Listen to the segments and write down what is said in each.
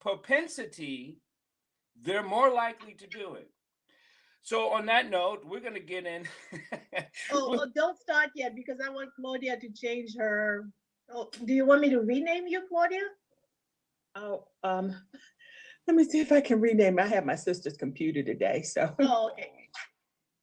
propensity, they're more likely to do it. So on that note, we're going to get in. Don't start yet because I want Claudia to change her. Oh, do you want me to rename you, Claudia? Oh, let me see if I can rename. I have my sister's computer today, so. Oh, okay.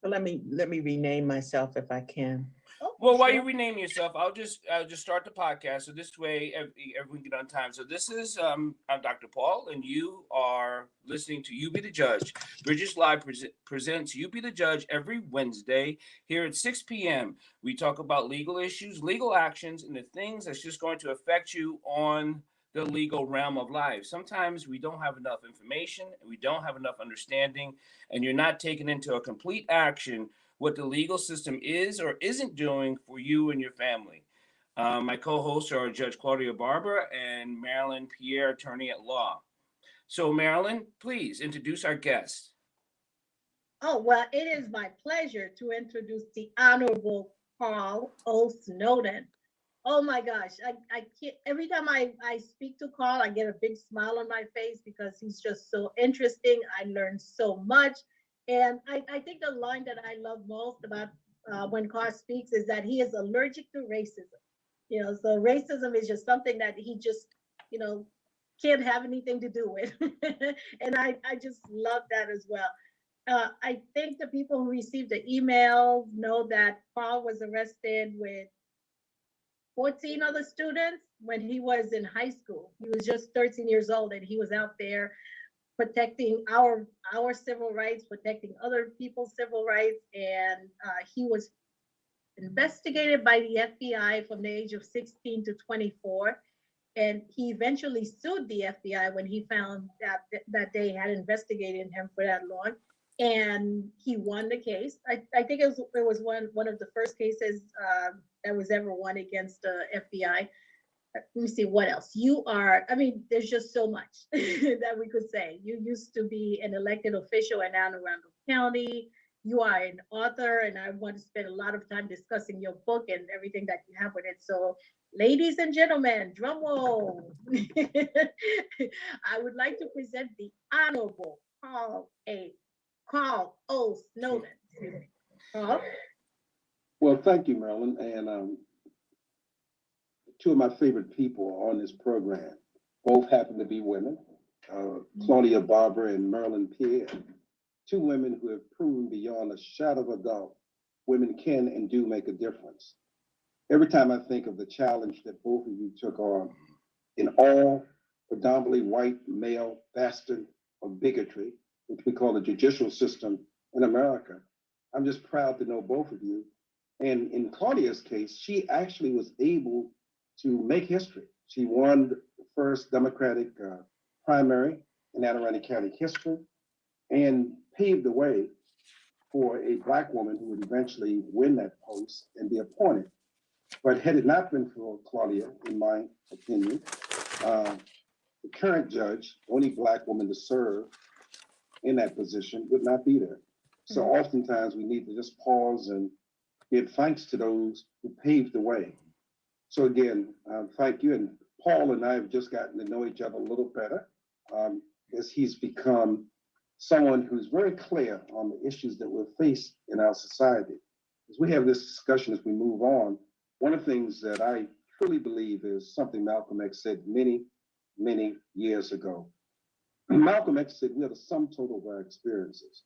So let me rename myself if I can. Oh, Well, while sure. you rename yourself, I'll just start the podcast. So this way, everyone get on time. So this is I'm Dr. Paul, and you are listening to You Be the Judge. Bridges Live presents You Be the Judge every Wednesday here at 6 p.m. We talk about legal issues, legal actions, and the things that's just going to affect you on the legal realm of life. Sometimes we don't have enough information, and we don't have enough understanding, and you're not taking into a complete action what the legal system is or isn't doing for you and your family. My co-hosts are Judge Claudia Barber and Marilyn Pierre, attorney at law. So Marilyn, please introduce our guest. Oh, well, it is my pleasure to introduce the Honorable Carl Snowden. Oh my gosh, I can't, every time I speak to Karl, I get a big smile on my face because he's just so interesting. I learned so much. And I think the line that I love most about when Karl speaks is that he is allergic to racism. So racism is just something that he just, you know, can't have anything to do with. And I just love that as well. I think the people who received the email know that Karl was arrested with 14 other students when he was in high school. He was just 13 years old and he was out there protecting our civil rights, protecting other people's civil rights. And he was investigated by the FBI from the age of 16 to 24. And he eventually sued the FBI when he found that they had investigated him for that long. And he won the case. I think it was one of the first cases that was ever won against the FBI. Let me see what else. I mean, there's just so much that we could say. You used to be an elected official in Anne Arundel County. You are an author, and I want to spend a lot of time discussing your book and everything that you have with it. So, ladies and gentlemen, drum roll. I would like to present the Honorable Carl Snowden. Carl? Well, thank you, Marilyn. And two of my favorite people on this program both happen to be women, Claudia Barber and Marilyn Pierre, two women who have proven beyond a shadow of a doubt women can and do make a difference. Every time I think of the challenge that both of you took on in all predominantly white male bastard of bigotry, which we call the judicial system in America, I'm just proud to know both of you. And in Claudia's case, she actually was able to make history. She won the first Democratic primary in Anne Arundel County history and paved the way for a Black woman who would eventually win that post and be appointed. But had it not been for Claudia, in my opinion, the current judge, only Black woman to serve in that position, would not be there. So oftentimes we need to just pause and give thanks to those who paved the way. So again, thank you. And Paul and I have just gotten to know each other a little better as he's become someone who's very clear on the issues that we're faced in our society. As we have this discussion as we move on, one of the things that I truly believe is something Malcolm X said many, many years ago. Malcolm X said, we are the sum total of our experiences.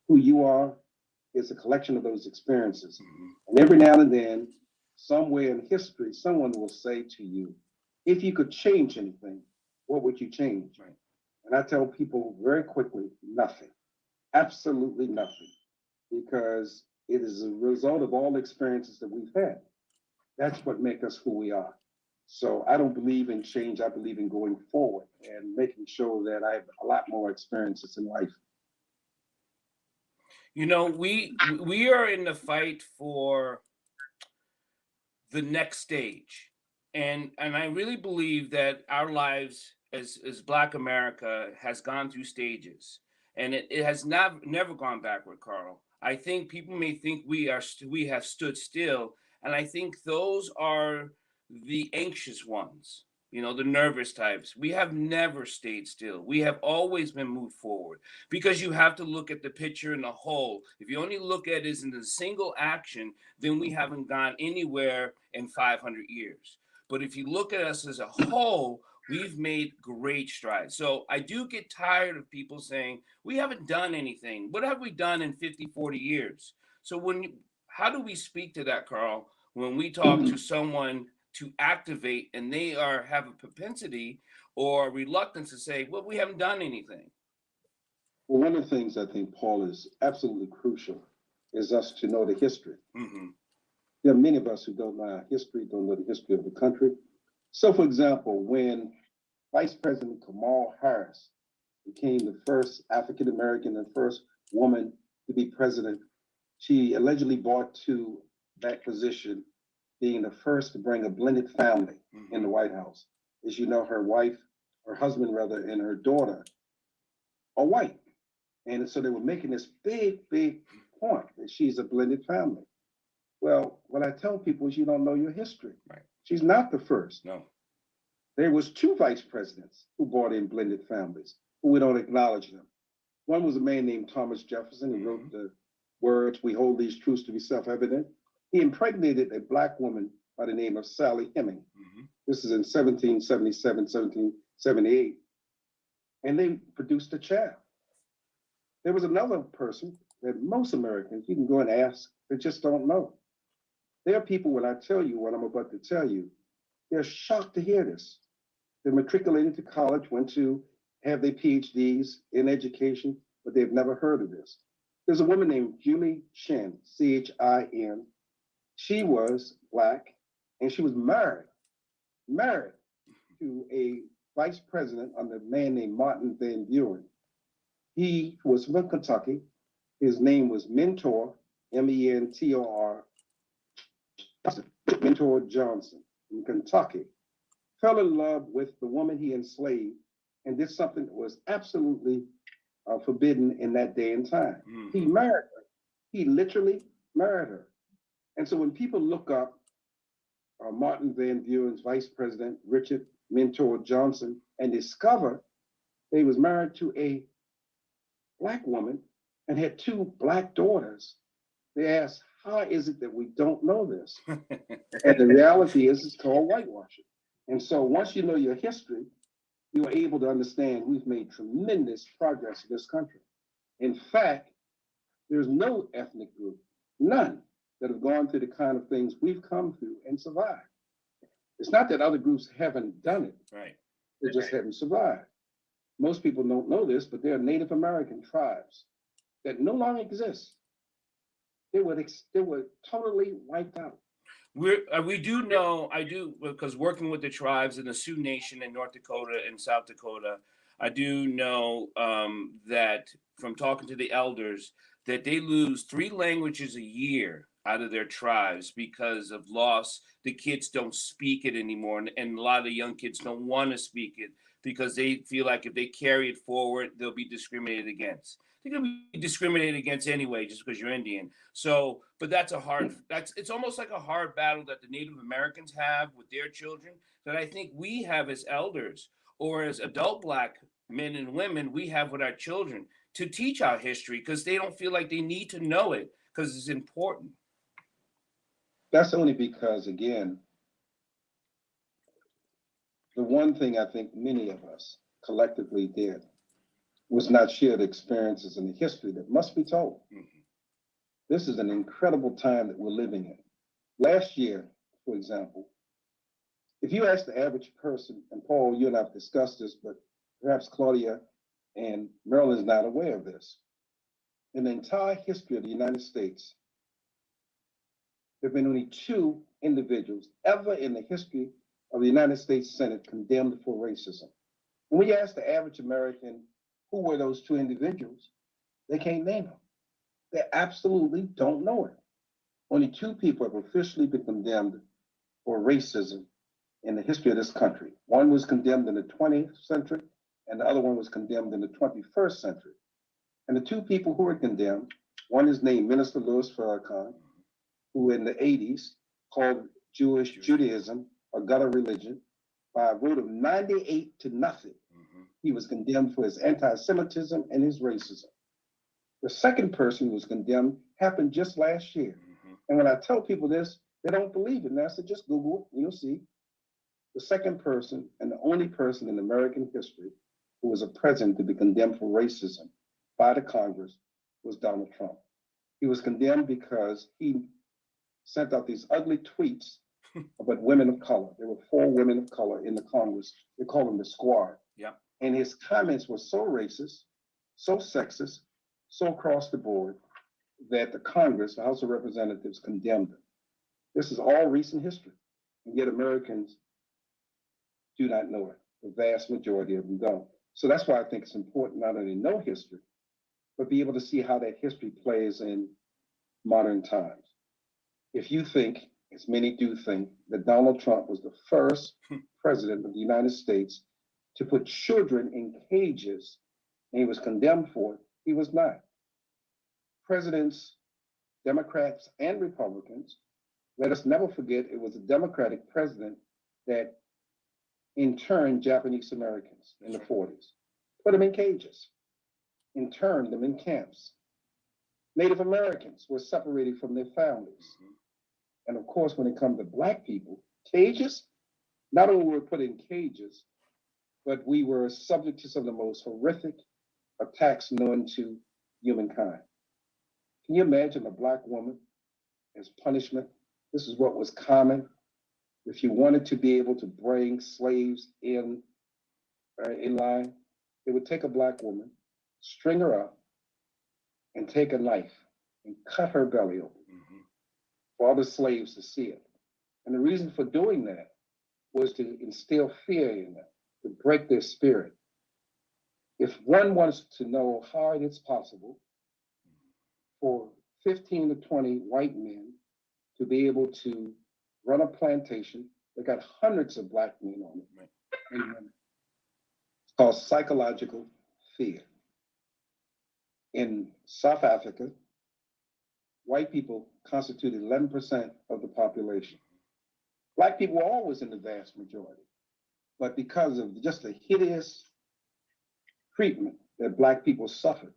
Who you are is a collection of those experiences. And every now and then, somewhere in history, someone will say to you, if you could change anything, what would you change? Right. And I tell people very quickly, nothing, absolutely nothing, because it is a result of all the experiences that we've had. That's what makes us who we are. So I don't believe in change. I believe in going forward and making sure that I have a lot more experiences in life. You know, we are in the fight for the next stage. And I really believe that our lives as Black America has gone through stages, and it has never gone backward, Karl. I think people may think we have stood still, and I think those are the anxious ones, you know, the nervous types. We have never stayed still. We have always been moved forward because you have to look at the picture in the whole. If you only look at it as in a single action, then we haven't gone anywhere in 500 years. But if you look at us as a whole, we've made great strides. So I do get tired of people saying, we haven't done anything. What have we done in 50, 40 years? So how do we speak to that, Carl, when we talk to someone to activate and they have a propensity or reluctance to say, well, we haven't done anything? Well, one of the things I think, Paul, is absolutely crucial is us to know the history. Mm-hmm. There are many of us who don't know our history, don't know the history of the country. So, for example, when Vice President Kamala Harris became the first African-American and first woman to be president, she allegedly brought to that position being the first to bring a blended family in the White House. As you know, her husband rather, and her daughter are white. And so they were making this big, big point that she's a blended family. Well, what I tell people is you don't know your history. Right. She's not the first. No. There was two vice presidents who brought in blended families, but we don't acknowledge them. One was a man named Thomas Jefferson who wrote the words, "We hold these truths to be self-evident." He impregnated a black woman by the name of Sally Heming. This is in 1777, 1778. And they produced a child. There was another person that most Americans, you can go and ask, they just don't know. There are people, when I tell you what I'm about to tell you, they're shocked to hear this. They're matriculated to college, went to have their PhDs in education, but they've never heard of this. There's a woman named Julie Chin, C-H-I-N. She was black, and she was married to a vice president under a man named Martin Van Buren. He was from Kentucky. His name was Mentor, M-E-N-T-O-R, Mentor Johnson in Kentucky. Fell in love with the woman he enslaved and did something that was absolutely forbidden in that day and time. He married her. He literally married her. And so when people look up Martin Van Buren's vice president, Richard Mentor Johnson, and discover he was married to a black woman and had two black daughters, they ask, how is it that we don't know this? And the reality is it's called whitewashing. And so once you know your history, you are able to understand we've made tremendous progress in this country. In fact, there's no ethnic group, none, that have gone through the kind of things we've come through and survived. It's not that other groups haven't done it. Right. They just haven't survived. Most people don't know this, but there are Native American tribes that no longer exist. They were totally wiped out. We do know, I do, because working with the tribes in the Sioux Nation in North Dakota and South Dakota, I do know that from talking to the elders, that they lose 3 languages a year out of their tribes because of loss. The kids don't speak it anymore, and a lot of the young kids don't want to speak it because they feel like if they carry it forward, they'll be discriminated against. They're going to be discriminated against anyway, just because you're Indian. So, but it's almost like a hard battle that the Native Americans have with their children that I think we have as elders or as adult Black men and women, we have with our children to teach our history because they don't feel like they need to know it because it's important. That's only because, again, the one thing I think many of us collectively did was not share the experiences and the history that must be told. This is an incredible time that we're living in. Last year, for example, if you ask the average person, and Paul, you and I have discussed this, but perhaps Claudia and Marilyn is not aware of this. In the entire history of the United States, there have been only 2 individuals ever in the history of the United States Senate condemned for racism. And when you ask the average American, who were those 2 individuals, they can't name them. They absolutely don't know it. Only 2 people have officially been condemned for racism in the history of this country. One was condemned in the 20th century, and the other one was condemned in the 21st century. And the 2 people who were condemned, one is named Minister Louis Farrakhan, who in the 80s called Judaism a gutter religion, by a vote of 98 to nothing. He was condemned for his anti-Semitism and his racism. The second person who was condemned happened just last year. And when I tell people this, they don't believe it. And I said, just Google it, and you'll see. The second person and the only person in American history who was a president to be condemned for racism by the Congress was Donald Trump. He was condemned because he sent out these ugly tweets about women of color. There were 4 women of color in the Congress. They call them the squad. Yep. And his comments were so racist, so sexist, so across the board that the Congress, the House of Representatives, condemned him. This is all recent history, and yet Americans do not know it. The vast majority of them don't. So that's why I think it's important not only to know history, but be able to see how that history plays in modern times. If you think, as many do think, that Donald Trump was the first president of the United States to put children in cages and he was condemned for it, he was not. Presidents, Democrats and Republicans, let us never forget it was a Democratic president that interned Japanese Americans in the 40s, put them in cages, interned them in camps. Native Americans were separated from their families. And of course, when it comes to Black people, cages, not only were we put in cages, but we were subject to some of the most horrific attacks known to humankind. Can you imagine a Black woman as punishment? This is what was common. If you wanted to be able to bring slaves in line, they would take a Black woman, string her up, and take a knife and cut her belly open for other slaves to see it. And the reason for doing that was to instill fear in them, to break their spirit. If one wants to know how it is possible for 15 to 20 white men to be able to run a plantation that got hundreds of Black men on it, and women, it's called psychological fear. In South Africa, white people constituted 11% of the population. Black people were always in the vast majority, but because of just the hideous treatment that Black people suffered,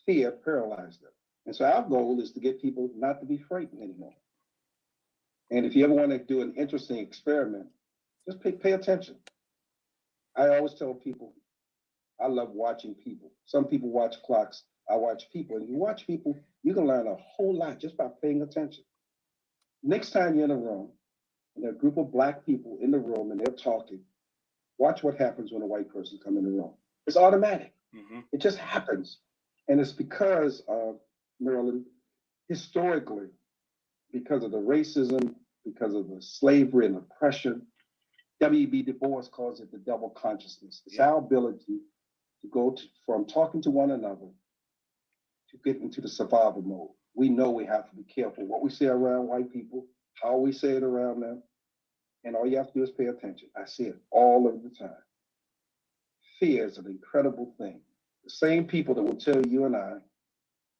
fear paralyzed them. And so our goal is to get people not to be frightened anymore. And if you ever want to do an interesting experiment, just pay attention. I always tell people, I love watching people. Some people watch clocks, I watch people. And you watch people, you can learn a whole lot just by paying attention. Next time you're in a room, and there are a group of Black people in the room and they're talking, watch what happens when a white person comes in the room. It's automatic. It just happens. And it's because of, Maryland, historically, because of the racism, because of the slavery and oppression, W.E.B. Du Bois calls it the double consciousness. It's our ability to go from talking to one another to get into the survival mode. We know we have to be careful what we say around white people, how we say it around them, and all you have to do is pay attention. I see it all of the time. Fear is an incredible thing. The same people that will tell you and I,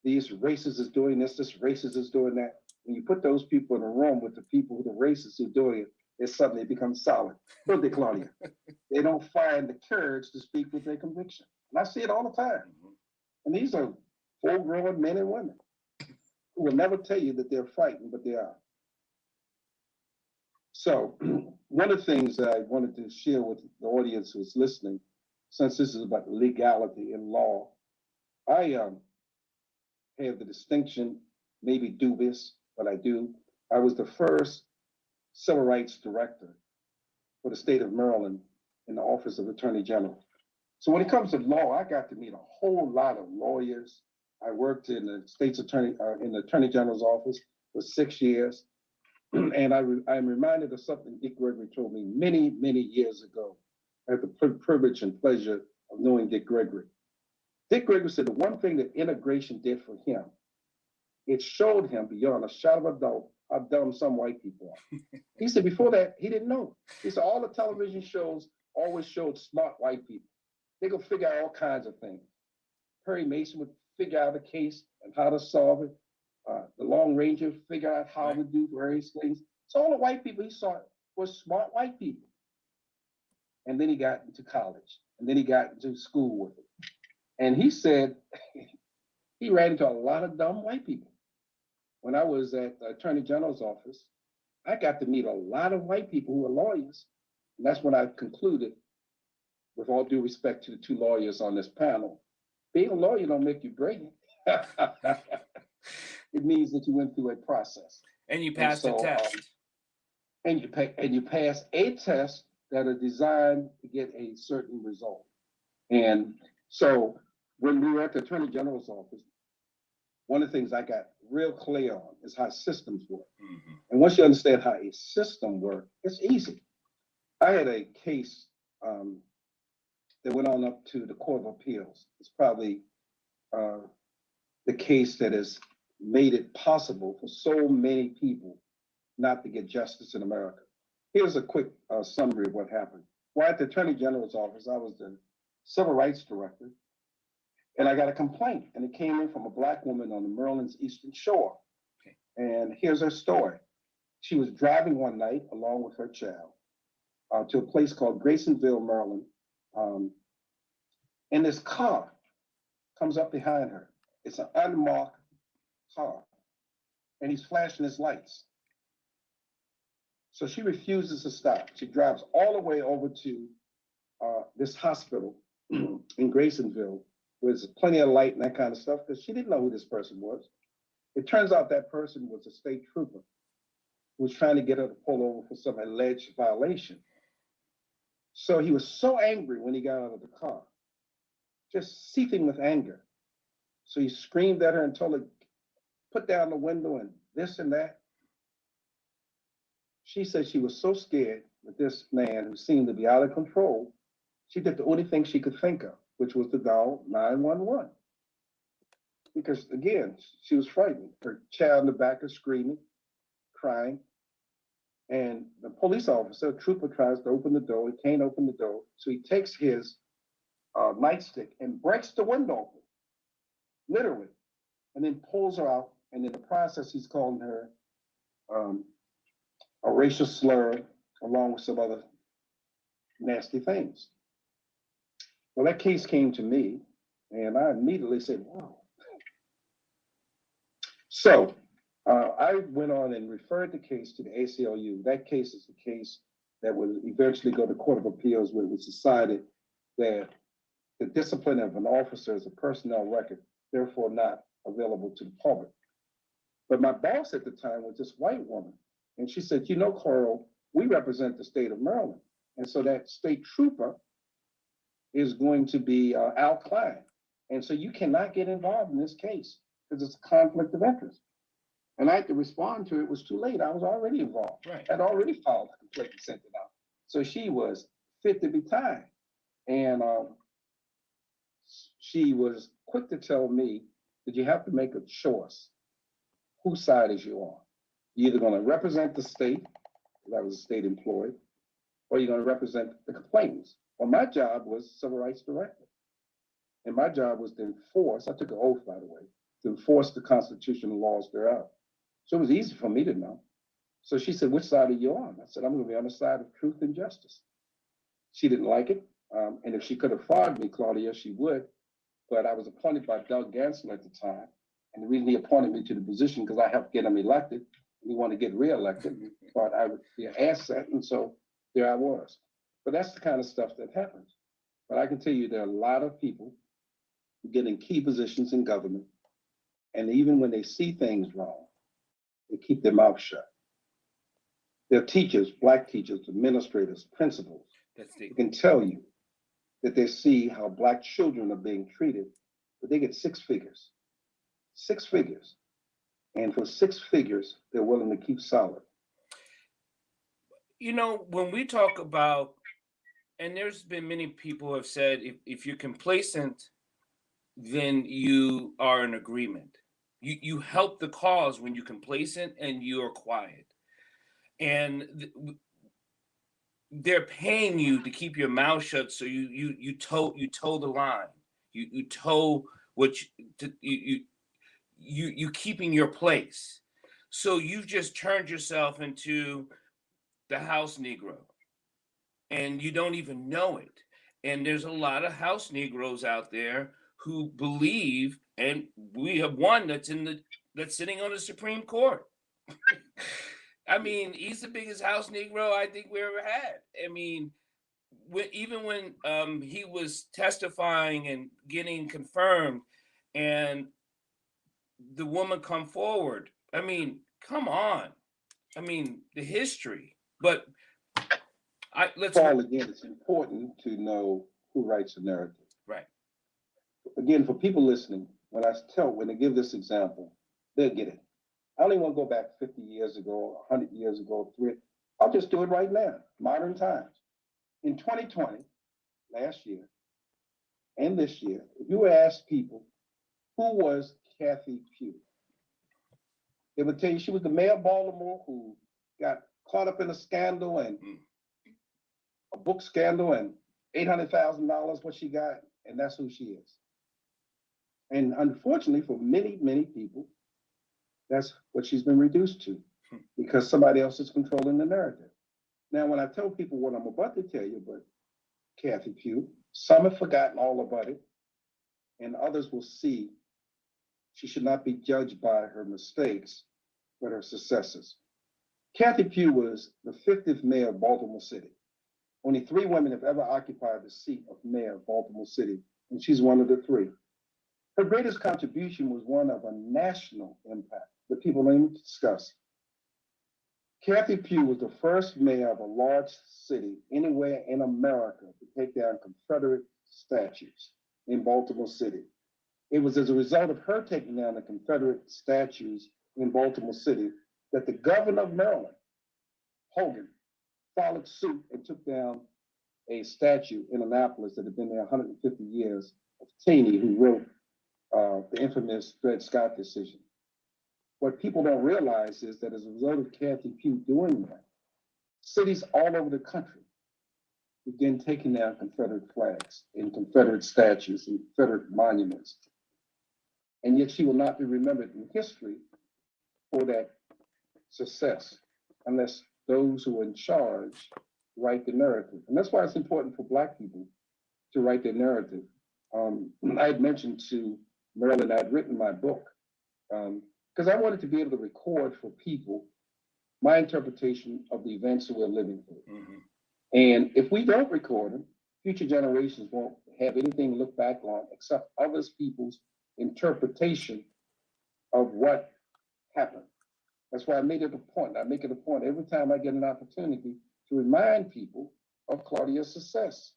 these racists is doing this racist is doing that. When you put those people in a room with the people who the racists are doing it, it suddenly becomes solid. Don't they, Claudia? They don't find the courage to speak with their conviction. And I see it all the time. And these are full-grown men and women who will never tell you that they're frightened, but they are. So one of the things that I wanted to share with the audience who's listening, since this is about legality in law, I have the distinction, maybe dubious, but I do. I was the first civil rights director for the state of Maryland in the Office of Attorney General. So when it comes to law, I got to meet a whole lot of lawyers. I worked in the state's attorney, in the Attorney General's office for 6 years. And I'm reminded of something Dick Gregory told me many, many years ago. I had the privilege and pleasure of knowing Dick Gregory. Dick Gregory said the one thing that integration did for him, it showed him beyond a shadow of a doubt how dumb some white people are. He said before that, he didn't know. He said all the television shows always showed smart white people. They could figure out all kinds of things. Perry Mason would figure out a case and how to solve it. The Long Ranger figure out how to do various things. So all the white people he saw were smart white people. and then he got into college, and then he got into school with it. And he said he ran into a lot of dumb white people. When I was at the Attorney General's office, I got to meet a lot of white people who were lawyers. And that's when I concluded, with all due respect to the two lawyers on this panel, being a lawyer don't make you brilliant. It means that you went through a process. And you passed a test. And you pass a test that are designed to get a certain result. And so when we were at the Attorney General's office, one of the things I got real clear on is how systems work. Mm-hmm. And once you understand how a system works, it's easy. I had a case that went on up to the Court of Appeals. It's probably the case that has made it possible for so many people not to get justice in America. Here's a quick summary of what happened. Well, at the Attorney General's office, I was the Civil Rights Director, and I got a complaint, and it came in from a Black woman on the Maryland's Eastern Shore. Okay. And here's her story. She was driving one night along with her child to a place called Graysonville, Maryland, and this car comes up behind her. It's an unmarked car, and he's flashing his lights. So she refuses to stop. She drives all the way over to this hospital in Graysonville, where there's plenty of light and that kind of stuff, because she didn't know who this person was. It turns out that person was a state trooper who was trying to get her to pull over for some alleged violation. So he was so angry when he got out of the car, just seething with anger. So he screamed at her and told her, put down the window and this and that. She said she was so scared that this man, who seemed to be out of control, she did the only thing she could think of, which was to dial 911. Because again, she was frightened. Her child in the back is screaming, crying. And the police officer, trooper, tries to open the door. He can't open the door. So he takes his nightstick and breaks the window open, literally, and then pulls her out. And in the process, he's calling her a racial slur, along with some other nasty things. Well, that case came to me, and I immediately said, wow. So I went on and referred the case to the ACLU. That case is the case that would eventually go to Court of Appeals, where it was decided that the discipline of an officer is a personnel record, therefore not available to the public. But my boss at the time was this white woman. And she said, you know, Karl, we represent the state of Maryland. And so that state trooper is going to be Al Klein. And so you cannot get involved in this case because it's a conflict of interest. And I had to respond to it. It was too late. I was already involved. Right. I'd already filed a complaint and sent it out. So she was fit to be tied. And she was quick to tell me that you have to make a choice. Whose side is you on? You're either going to represent the state, because I was a state employee, or you're going to represent the complainants. Well, my job was civil rights director. And my job was to enforce, I took an oath, by the way, to enforce the constitutional laws thereof. So it was easy for me to know. So she said, which side are you on? I said, I'm going to be on the side of truth and justice. She didn't like it. And if she could have fired me, Claudia, she would. But I was appointed by Doug Gansler at the time. And the reason he appointed me to the position, because I helped get him elected. He wanted to get reelected, thought I would be an asset. And so there I was. But that's the kind of stuff that happens. But I can tell you there are a lot of people who get in key positions in government. And even when they see things wrong, they keep their mouth shut. There are teachers, Black teachers, administrators, principals, who can tell you that they see how Black children are being treated, but they get 6 figures. 6 figures. And for 6 figures, they're willing to keep solid. You know, when we talk about, and there's been many people who have said, if you're complacent, then you are in agreement. You help the cause when you're complacent and you are quiet. And they're paying you to keep your mouth shut, so you toe the line. You toe what you keeping your place. So you've just turned yourself into the house Negro. and you don't even know it. And there's a lot of house Negroes out there who believe, and we have one that's sitting on the Supreme Court. I mean, he's the biggest house Negro I think we ever had. I mean, even when he was testifying and getting confirmed, and the woman come forward. I mean, come on. I mean, the history. But let's Paul, again, it's important to know who writes the narrative. right. Again, for people listening, when they give this example, they'll get it. I only want to go back 50 years ago, 100 years ago, I'll just do it right now, modern times. In 2020, last year, and this year, if you ask people, who was Kathy Pugh? They would tell you she was the mayor of Baltimore who got caught up in a scandal and a book scandal and $800,000 what she got, and that's who she is. And unfortunately for many, many people, that's what she's been reduced to because somebody else is controlling the narrative. Now, when I tell people what I'm about to tell you about Kathy Pugh, some have forgotten all about it, and others will see she should not be judged by her mistakes, but her successes. Kathy Pugh was the 50th mayor of Baltimore City. Only 3 women have ever occupied the seat of mayor of Baltimore City, and she's one of the 3. Her greatest contribution was one of a national impact that people don't even discuss. Kathy Pugh was the first mayor of a large city anywhere in America to take down Confederate statues in Baltimore City. It was as a result of her taking down the Confederate statues in Baltimore City that the governor of Maryland, Hogan, followed suit and took down a statue in Annapolis that had been there 150 years of Taney, who wrote the infamous Dred Scott decision. What people don't realize is that as a result of Kathy Pugh doing that, cities all over the country began taking down Confederate flags and Confederate statues and Confederate monuments. And yet she will not be remembered in history for that success unless those who are in charge write the narrative. And that's why it's important for Black people to write their narrative. I had mentioned to Marilyn, I had written my book because I wanted to be able to record for people my interpretation of the events that we're living through. Mm-hmm. And if we don't record them, future generations won't have anything to look back on except other people's interpretation of what happened. That's why I made it a point. I make it a point every time I get an opportunity to remind people of Claudia's success.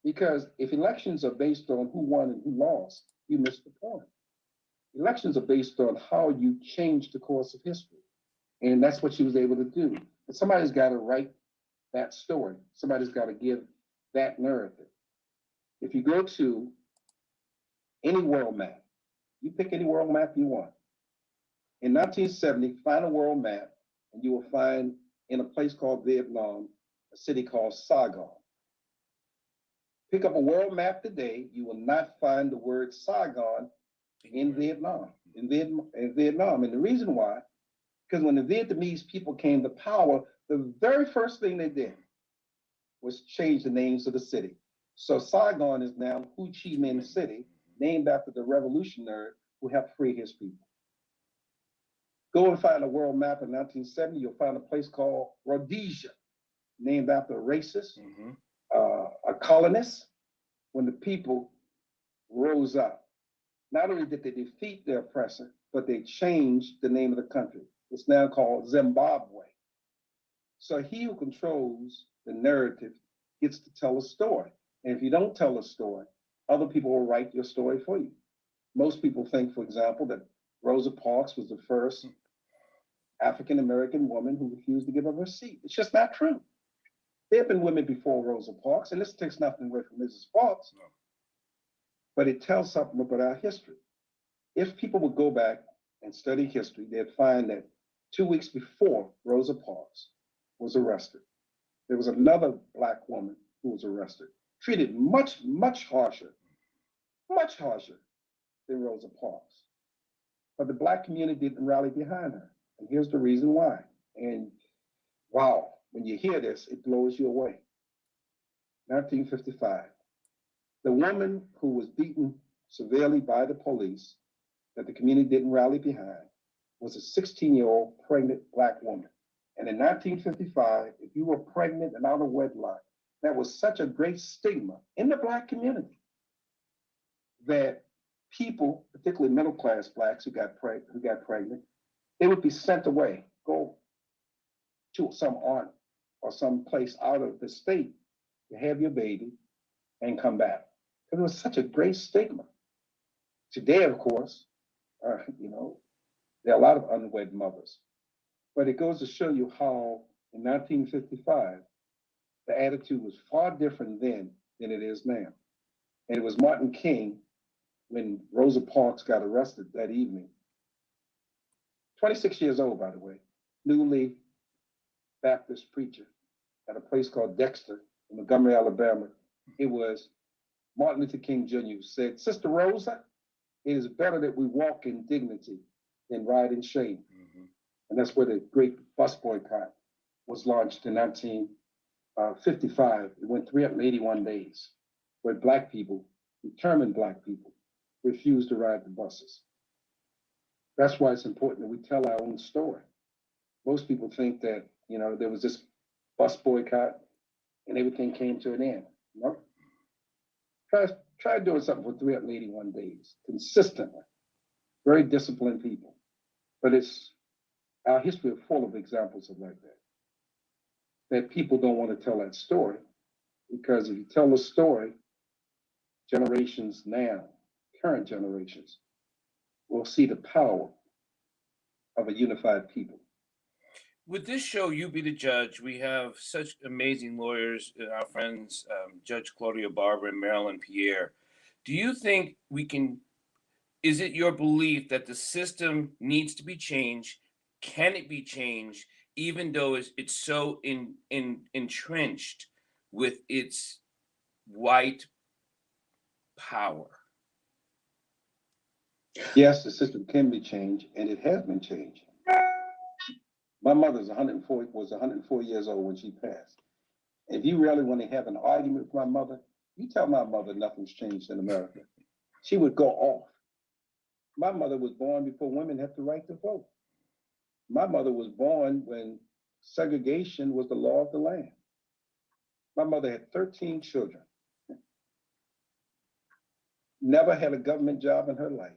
Because if elections are based on who won and who lost, you miss the point. Elections are based on how you change the course of history. And that's what she was able to do. But somebody's got to write that story. Somebody's got to give that narrative. If you go to any world map, you pick any world map you want. In 1970, find a world map, and you will find in a place called Vietnam, a city called Saigon. Pick up a world map today, you will not find the word Saigon in Vietnam. And the reason why, because when the Vietnamese people came to power, the very first thing they did was change the names of the city. So Saigon is now Ho Chi Minh City, named after the revolutionary who helped free his people. Go and find a world map in 1970, you'll find a place called Rhodesia, named after a racist, a colonist. When the people rose up, not only did they defeat their oppressor, but they changed the name of the country. It's now called Zimbabwe. So he who controls the narrative gets to tell a story. And if you don't tell a story, other people will write your story for you. Most people think, for example, that Rosa Parks was the first African-American woman who refused to give up her seat. It's just not true. There have been women before Rosa Parks, and this takes nothing away from Mrs. Parks, but it tells something about our history. If people would go back and study history, they'd find that 2 weeks before Rosa Parks was arrested, there was another Black woman who was arrested, treated much, much harsher than Rosa Parks. But the Black community didn't rally behind her. And here's the reason why. And wow, when you hear this, it blows you away. 1955. The woman who was beaten severely by the police that the community didn't rally behind was a 16-year-old pregnant Black woman. And in 1955, if you were pregnant and out of wedlock, that was such a great stigma in the Black community that people, particularly middle-class Blacks who got pregnant, they would be sent away, go to some aunt or some place out of the state to have your baby and come back. Because it was such a great stigma. Today, of course, there are a lot of unwed mothers. But it goes to show you how in 1955, the attitude was far different then than it is now. And it was Martin King, when Rosa Parks got arrested that evening, 26 years old, by the way, newly Baptist preacher at a place called Dexter in Montgomery, Alabama. It was Martin Luther King Jr. who said, "Sister Rosa, it is better that we walk in dignity than ride in shame." Mm-hmm. And that's where the great bus boycott was launched in 1955. It went 381 days, where Black people, determined Black people, refused to ride the buses. That's why it's important that we tell our own story. Most people think that, there was this bus boycott and everything came to an end. No. Try doing something for 381 days, consistently. Very disciplined people. But our history is full of examples of like that people don't want to tell that story, because if you tell the story, generations now, current generations, will see the power of a unified people. With this show, You Be the Judge, we have such amazing lawyers, our friends, Judge Claudia Barber and Marilyn Pierre. Do you think is it your belief that the system needs to be changed? Can it be changed, even though it's so entrenched with its white power? Yes, the system can be changed, and it has been changed. My mother was 104 years old when she passed. If you really want to have an argument with my mother, you tell my mother nothing's changed in America. She would go off. My mother was born before women had the right to vote. My mother was born when segregation was the law of the land. My mother had 13 children. Never had a government job in her life.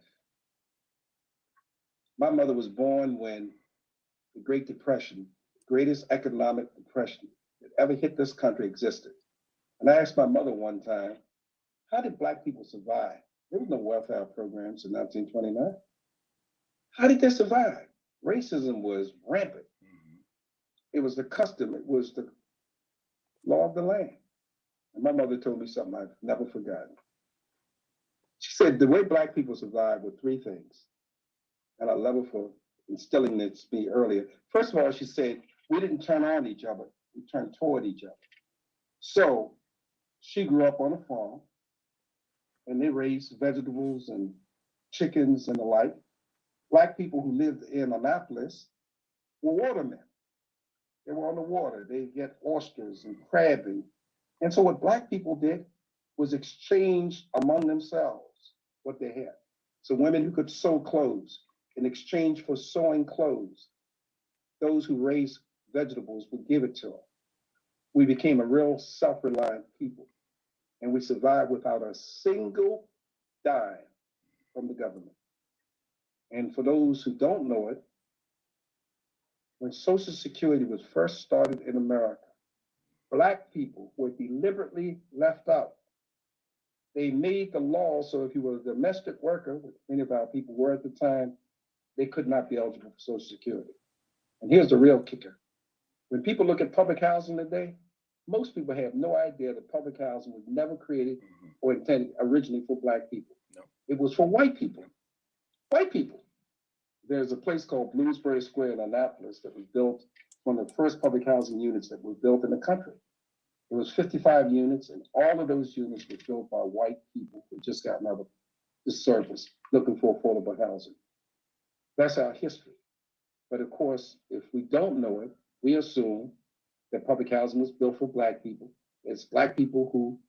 My mother was born when the Great Depression, the greatest economic depression that ever hit this country, existed. And I asked my mother one time, how did Black people survive? There was no welfare programs in 1929. How did they survive? Racism was rampant. Mm-hmm. It was the custom, it was the law of the land. And my mother told me something I've never forgotten. She said the way Black people survived were three things. And I love her for instilling this to me earlier. First of all, she said, we didn't turn on each other, we turned toward each other. So she grew up on a farm, and they raised vegetables and chickens and the like. Black people who lived in Annapolis were watermen. They were on the water. They get oysters and crabbing. And so what Black people did was exchange among themselves what they had. So women who could sew clothes, in exchange for sewing clothes, those who raised vegetables would give it to them. We became a real self-reliant people, and we survived without a single dime from the government. And for those who don't know it, when Social Security was first started in America, Black people were deliberately left out. They made the law so if you were a domestic worker, which many of our people were at the time, they could not be eligible for Social Security. And here's the real kicker. When people look at public housing today, most people have no idea that public housing was never created or intended originally for Black people. No. It was for white people. White people. There's a place called Bloomsbury Square in Annapolis that was built, one of the first public housing units that were built in the country. It was 55 units, and all of those units were built by white people who just gotten out of the service looking for affordable housing. That's our history. But of course, if we don't know it, we assume that public housing was built for Black people It's black people who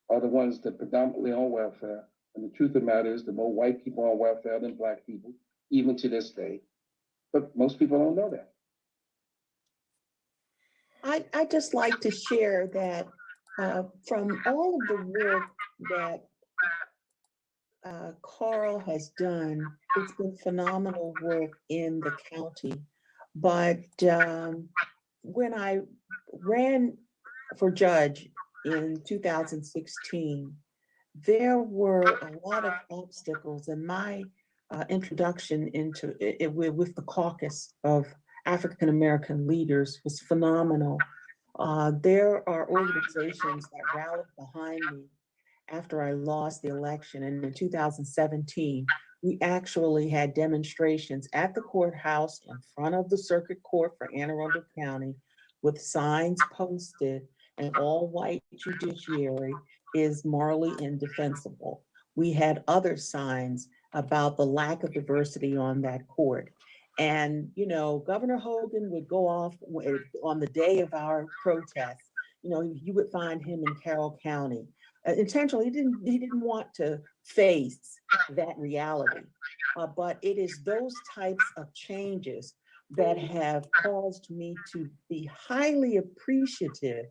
are the ones that predominantly on welfare. And the truth of the matter is, the more white people on welfare than black people, even to this day. But most people don't know that. I just like to share that from all of the work that Karl has done, it's been phenomenal work in the county. But when I ran for judge in 2016, there were a lot of obstacles, and my introduction into it with the caucus of African American leaders was phenomenal. There are organizations that rallied behind me after I lost the election. And in 2017, we actually had demonstrations at the courthouse in front of the circuit court for Anne Arundel County with signs posted, "An all-white judiciary is morally indefensible." We had other signs about the lack of diversity on that court. And, you know, Governor Hogan would go off on the day of our protest. You know, you would find him in Carroll County. Intentionally, he didn't want to face that reality. But it is those types of changes that have caused me to be highly appreciative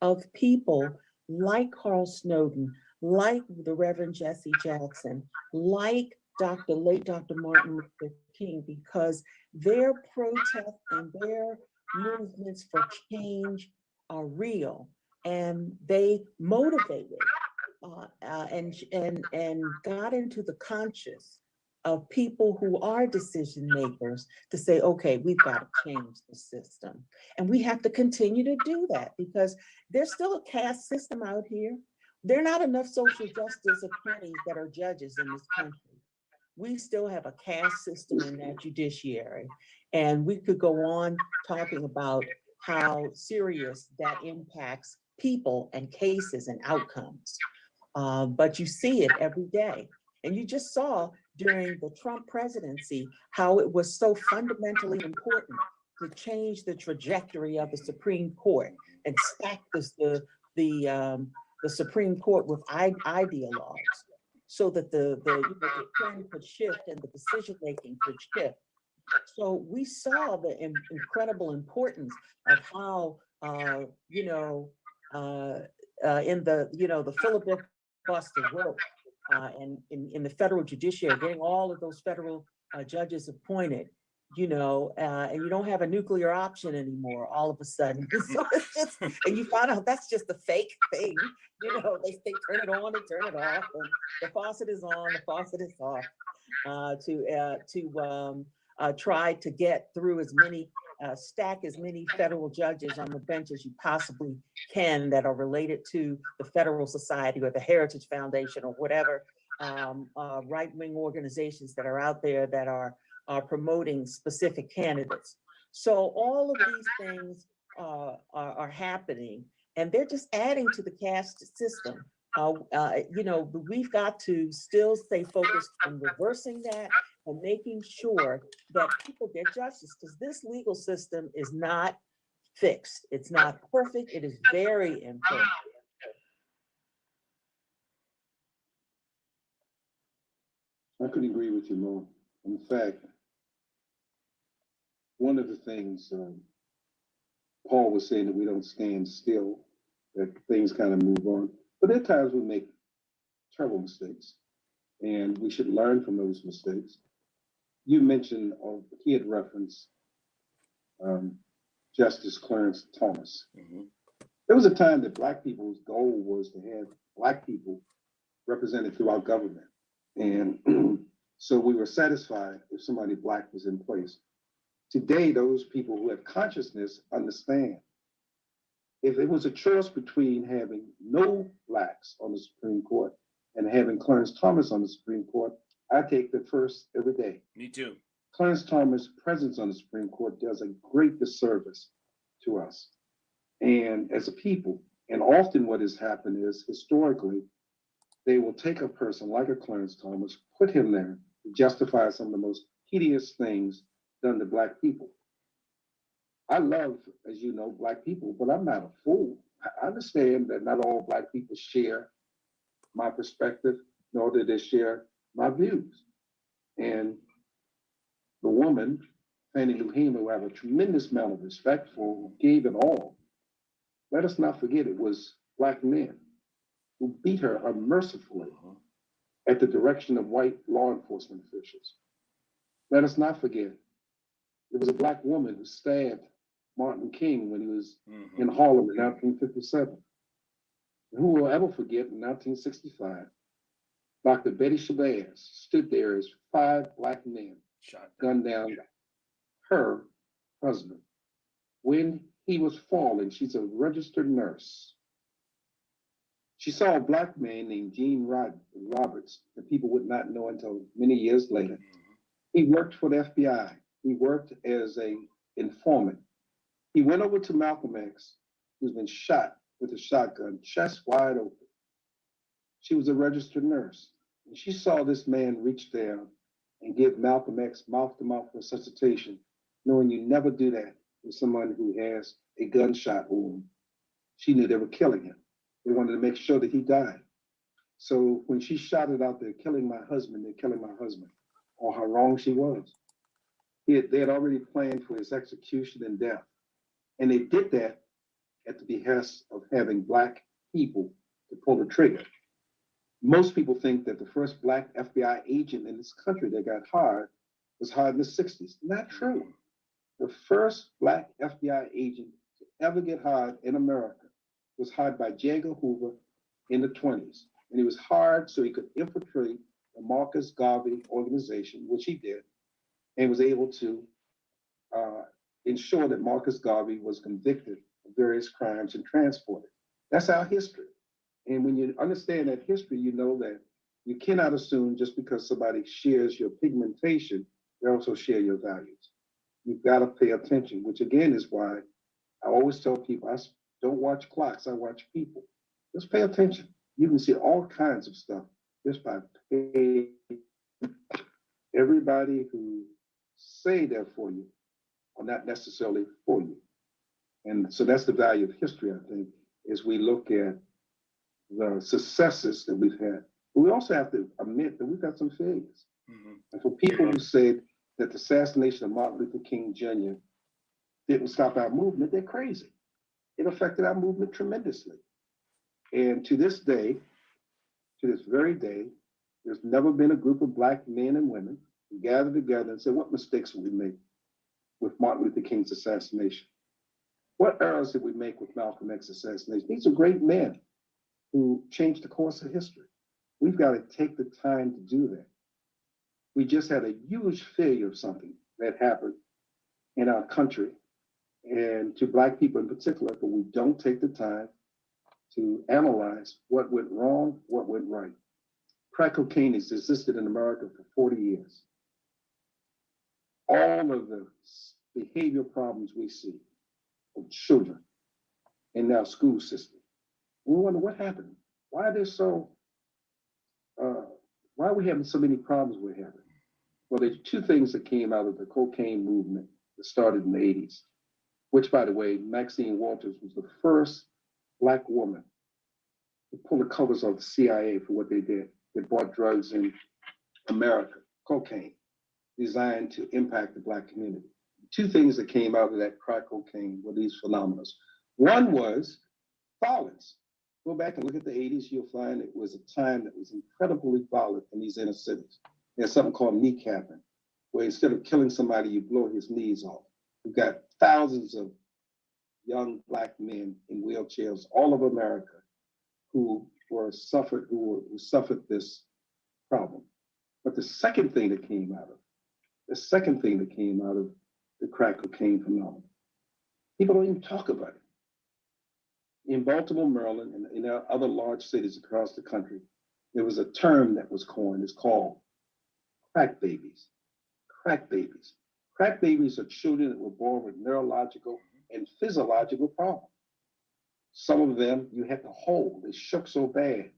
of people like Carl Snowden, like the Reverend Jesse Jackson, like late Dr. Martin Luther King, because their protests and their movements for change are real, and they motivated and got into the conscious of people who are decision makers to say, okay, we've got to change the system. And we have to continue to do that because there's still a caste system out here. There are not enough social justice attorneys that are judges in this country. We still have a caste system in that judiciary. And we could go on talking about how serious that impacts people and cases and outcomes. But you see it every day. And you just saw during the Trump presidency how it was so fundamentally important to change the trajectory of the Supreme Court and stack the Supreme Court with ideologues so that the trend could shift and the decision making could shift. So we saw the incredible importance of how in the filibuster work and in the federal judiciary, getting all of those federal judges appointed, and you don't have a nuclear option anymore all of a sudden. So it's just, and you find out that's just a fake thing. They turn it on and turn it off, and the faucet is on, the faucet is off, to try to get through as many, stack as many federal judges on the bench as you possibly can that are related to the Federal Society or the Heritage Foundation or whatever right-wing organizations that are out there that are promoting specific candidates. So all of these things are happening, and they're just adding to the caste system. We've got to still stay focused on reversing that and making sure that people get justice, because this legal system is not fixed. It's not perfect. It is very imperfect. I could agree with you more. In fact, one of the things Paul was saying, that we don't stand still, that things kind of move on. But there are times we make terrible mistakes, and we should learn from those mistakes. You mentioned, or he had referenced Justice Clarence Thomas. Mm-hmm. There was a time that Black people's goal was to have Black people represented throughout government. And so we were satisfied if somebody Black was in place. Today, those people who have consciousness understand if it was a choice between having no Blacks on the Supreme Court and having Clarence Thomas on the Supreme Court, I take the first every day. Me too. Clarence Thomas' presence on the Supreme Court does a great disservice to us and as a people. And often what has happened is, historically, they will take a person like a Clarence Thomas, put him there to justify some of the most hideous things done to Black people. I love, as you know, Black people, but I'm not a fool. I understand that not all Black people share my perspective, nor do they share my views. And the woman, Fannie Lou Hamer, who I have a tremendous amount of respect for, who gave it all, let us not forget it was Black men who beat her unmercifully at the direction of white law enforcement officials. Let us not forget it was a Black woman who stabbed Martin King when he was in Harlem in 1957. And who will ever forget in 1965, Dr. Betty Shabazz stood there as 5 Black men gunned down her husband. When he was falling, she's a registered nurse. She saw a Black man named Gene Roberts that people would not know until many years later. He worked for the FBI. He worked as an informant. He went over to Malcolm X, who's been shot with a shotgun, chest wide open. She was a registered nurse. And she saw this man reach down and give Malcolm X mouth-to-mouth resuscitation, knowing you never do that with someone who has a gunshot wound. She knew they were killing him. They wanted to make sure that he died. So when she shouted out, they're killing my husband, they're killing my husband, or how wrong she was. They had already planned for his execution and death. And they did that at the behest of having Black people to pull the trigger. Most people think that the first Black FBI agent in this country that got hired was hired in the 60s. Not true. The first Black FBI agent to ever get hired in America was hired by J. Edgar Hoover in the 20s. And he was hired so he could infiltrate the Marcus Garvey organization, which he did, and was able to ensure that Marcus Garvey was convicted of various crimes and transported. That's our history. And when you understand that history, you know that you cannot assume just because somebody shares your pigmentation, they also share your values. You've got to pay attention, which again is why I always tell people, I don't watch clocks, I watch people. Just pay attention. You can see all kinds of stuff just by paying. Everybody who say they're for you are not necessarily for you. And so that's the value of history, I think, is we look at the successes that we've had. But we also have to admit that we've got some failures. And for people who said that the assassination of Martin Luther King Jr. didn't stop our movement, they're crazy. It affected our movement tremendously. And to this day, to this very day, there's never been a group of Black men and women who gathered together and said, what mistakes did we make with Martin Luther King's assassination? What errors did we make with Malcolm X's assassination? These are great men who changed the course of history. We've got to take the time to do that. We just had a huge failure of something that happened in our country, and to Black people in particular, but we don't take the time to analyze what went wrong, what went right. Crack cocaine has existed in America for 40 years. All of the behavior problems we see of children in our school system, we wonder what happened. Why are we having so many problems we're having? Well, there's 2 things that came out of the cocaine movement that started in the 80s, which, by the way, Maxine Waters was the first Black woman to pull the covers off the CIA for what they did. They bought drugs in America, cocaine, designed to impact the Black community. 2 things that came out of that crack cocaine were these phenomena. One was violence. Go back and look at the 80s, you'll find it was a time that was incredibly violent in these inner cities. There's something called kneecapping, where instead of killing somebody, you blow his knees off. We've got thousands of young Black men in wheelchairs all over America who suffered this problem. But the second thing that came out of the crack cocaine phenomenon, people don't even talk about it. In Baltimore, Maryland, and in other large cities across the country, there was a term that was coined. It's called crack babies. Crack babies. Crack babies are children that were born with neurological and physiological problems. Some of them you had to hold. They shook so bad,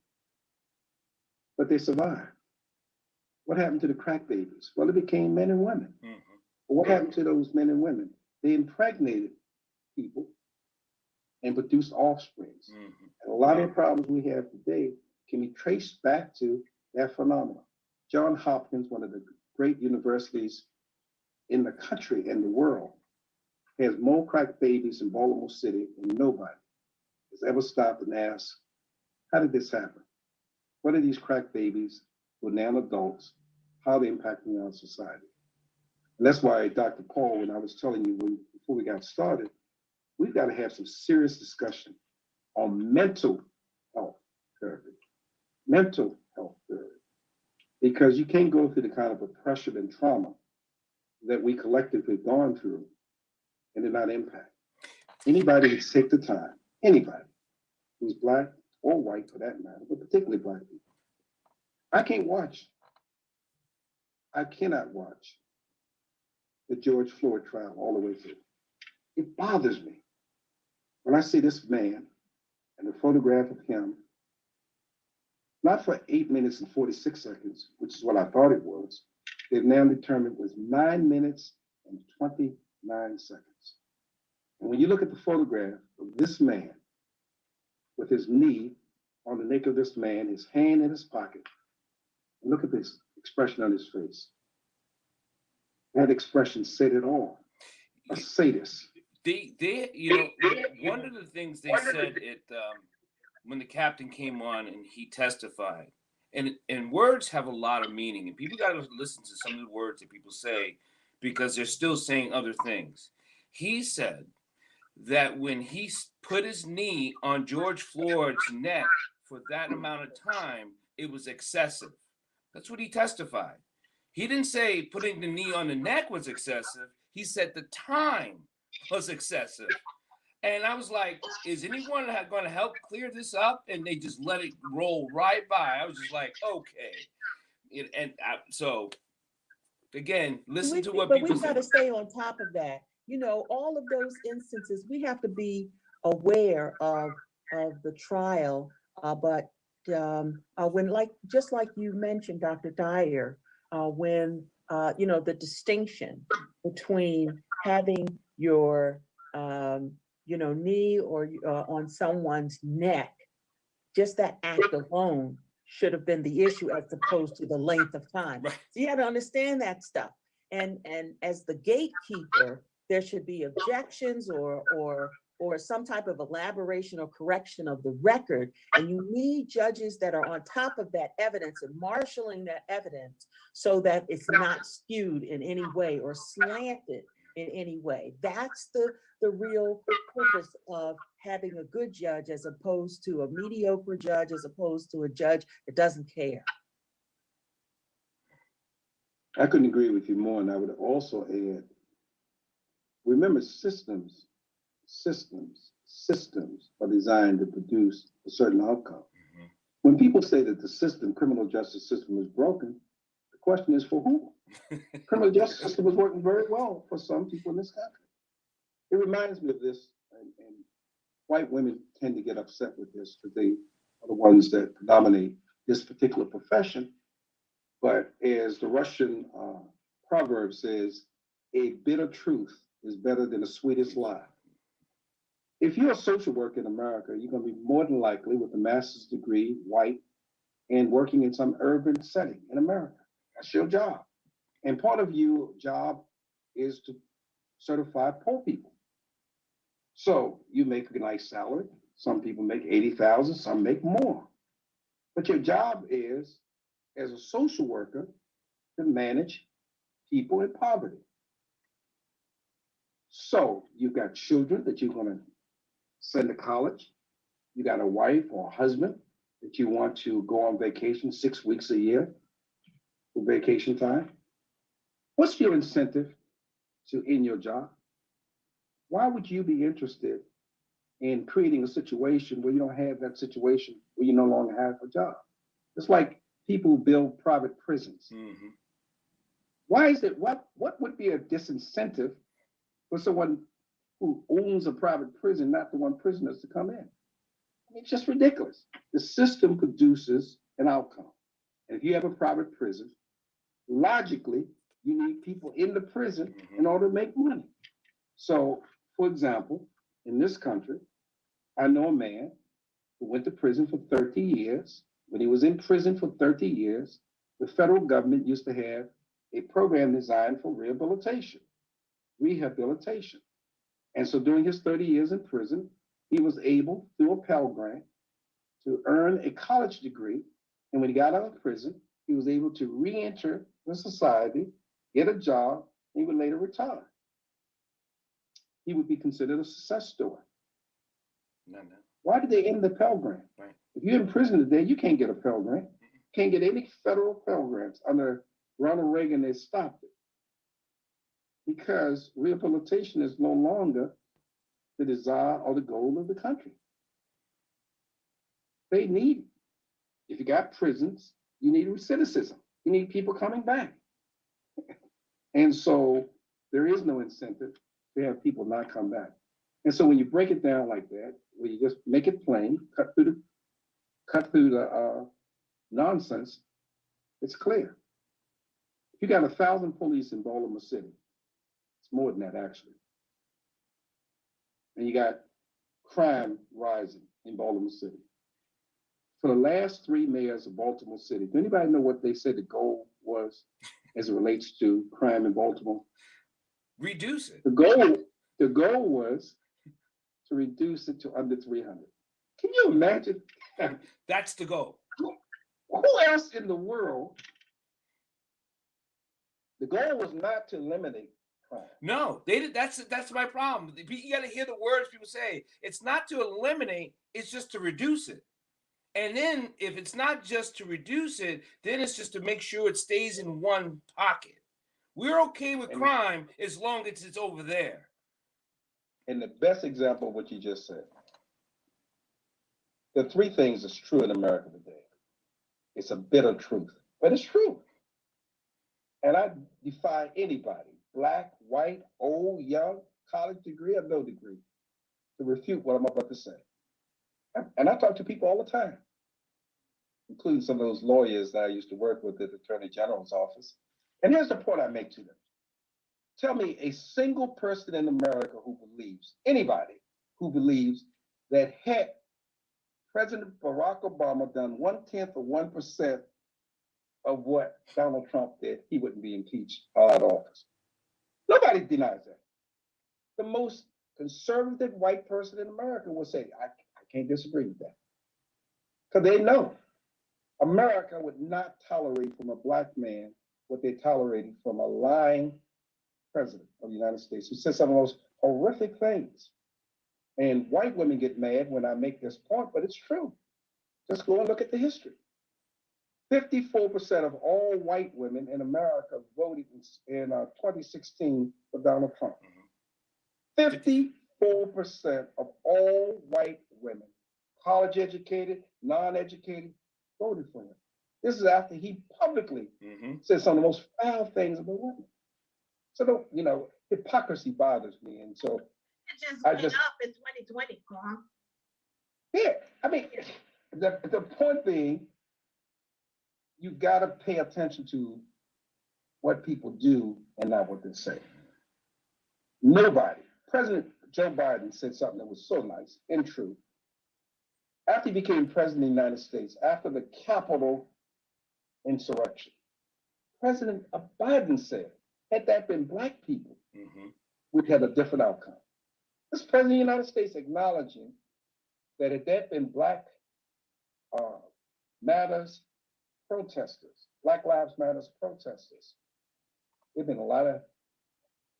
but they survived. What happened to the crack babies? Well, they became men and women. But what happened to those men and women? They impregnated people and produce offsprings. Mhm. And a lot of the problems we have today can be traced back to that phenomenon. Johns Hopkins, one of the great universities in the country and the world, has more crack babies in Baltimore City than nobody has ever stopped and asked, how did this happen? What are these crack babies who are now adults? How are they impacting our society? And that's why, Dr. Paul, when I was telling you before we got started, we've got to have some serious discussion on mental health therapy. Mental health therapy. Because you can't go through the kind of oppression and trauma that we collectively gone through and did not impact. Anybody who take the time, anybody who's Black or white for that matter, but particularly Black people. I cannot watch the George Floyd trial all the way through. It bothers me when I see this man and the photograph of him, not for 8 minutes and 46 seconds, which is what I thought it was. They've now determined was 9 minutes and 29 seconds. And when you look at the photograph of this man with his knee on the neck of this man, his hand in his pocket, and look at this expression on his face. That expression said it all. A sadist. One of the things they said when the captain came on and he testified, and words have a lot of meaning, and people got to listen to some of the words that people say because they're still saying other things. He said that when he put his knee on George Floyd's neck for that amount of time, it was excessive. That's what he testified. He didn't say putting the knee on the neck was excessive. He said the time was excessive. And I was like, is anyone going to help clear this up? And they just let it roll right by. I was just like, okay. So, again, listen to what people say. But we've got to stay on top of that. You know, all of those instances, we have to be aware of the trial. But when, just like you mentioned, Dr. Dyer, when, the distinction between having your, knee or on someone's neck, just that act alone should have been the issue as opposed to the length of time. Right. So you have to understand that stuff. And as the gatekeeper, there should be objections or some type of elaboration or correction of the record. And you need judges that are on top of that evidence and marshaling that evidence so that it's not skewed in any way or slanted in any way. That's the real purpose of having a good judge as opposed to a mediocre judge, as opposed to a judge that doesn't care. I couldn't agree with you more, and I would also add, remember, systems are designed to produce a certain outcome. Mm-hmm. When people say that the criminal justice system is broken, the question is for who? Criminal justice system is working very well for some people in this country. It reminds me of this, and white women tend to get upset with this because they are the ones that dominate this particular profession. But as the Russian proverb says, a bitter truth is better than the sweetest lie. If you're a social worker in America, you're going to be more than likely with a master's degree, white, and working in some urban setting in America. That's your job. And part of your job is to certify poor people. So you make a nice salary. Some people make $80,000, some make more. But your job is, as a social worker, to manage people in poverty. So you've got children that you're going to send to college. You got a wife or a husband that you want to go on vacation 6 weeks a year for vacation time. What's your incentive to end your job? Why would you be interested in creating a situation where you don't have that situation, where you no longer have a job? It's like people who build private prisons. Mm-hmm. Why is it, what would be a disincentive for someone who owns a private prison not to want prisoners to come in? I mean, it's just ridiculous. The system produces an outcome. And if you have a private prison, logically, you need people in the prison in order to make money. So, for example, in this country, I know a man who went to prison for 30 years. When he was in prison for 30 years, the federal government used to have a program designed for rehabilitation. And so during his 30 years in prison, he was able, through a Pell Grant, to earn a college degree. And when he got out of prison, he was able to re-enter the society, get a job, and he would later retire. He would be considered a success story. No. Why did they end the Pell Grant? Right. If you're in prison today, you can't get a Pell Grant. Can't get any federal Pell Grants. Under Ronald Reagan, they stopped it. Because rehabilitation is no longer the desire or the goal of the country. They need it. If you got prisons, you need recidivism. You need people coming back. And so there is no incentive to have people not come back. And so when you break it down like that, where you just make it plain, cut through the nonsense, it's clear. If you got 1,000 police in Baltimore City, it's more than that actually. And you got crime rising in Baltimore City. For the last 3 mayors of Baltimore City, do anybody know what they said the goal was as it relates to crime in Baltimore? Reduce it. The goal was to reduce it to under 300. Can you imagine? That's the goal. Who else in the world? The goal was not to eliminate crime. No, they did. That's my problem. You got to hear the words people say. It's not to eliminate. It's just to reduce it. And then if it's not just to reduce it, then it's just to make sure it stays in one pocket. We're okay with crime as long as it's over there. And the best example of what you just said, the 3 things that's true in America today. It's a bitter truth, but it's true. And I defy anybody, black, white, old, young, college degree, or no degree, to refute what I'm about to say. And I talk to people all the time, including some of those lawyers that I used to work with at the Attorney General's office. And here's the point I make to them. Tell me a single person in America who believes, anybody who believes that had President Barack Obama done 1/10 of 1% of what Donald Trump did, he wouldn't be impeached or out of office. Nobody denies that. The most conservative white person in America will say, I can't disagree with that. Because they know America would not tolerate from a black man what they tolerated from a lying president of the United States who said some of the most horrific things. And white women get mad when I make this point, but it's true. Just go and look at the history. 54% of all white women in America voted in 2016 for Donald Trump. 54% of all white women, college educated, non-educated, voted for him. This is after he publicly said some of the most foul things about women. So, hypocrisy bothers me. And so It just went up in 2020, Carl. Yeah, I mean, the point being, you've got to pay attention to what people do and not what they say. Nobody, President Joe Biden said something that was so nice and true. After he became president of the United States, after the Capitol insurrection, President Biden said, had that been black people, we'd have a different outcome. This president of the United States acknowledging that had that been Black Matters protesters, Black Lives Matters protesters, there've been a lot of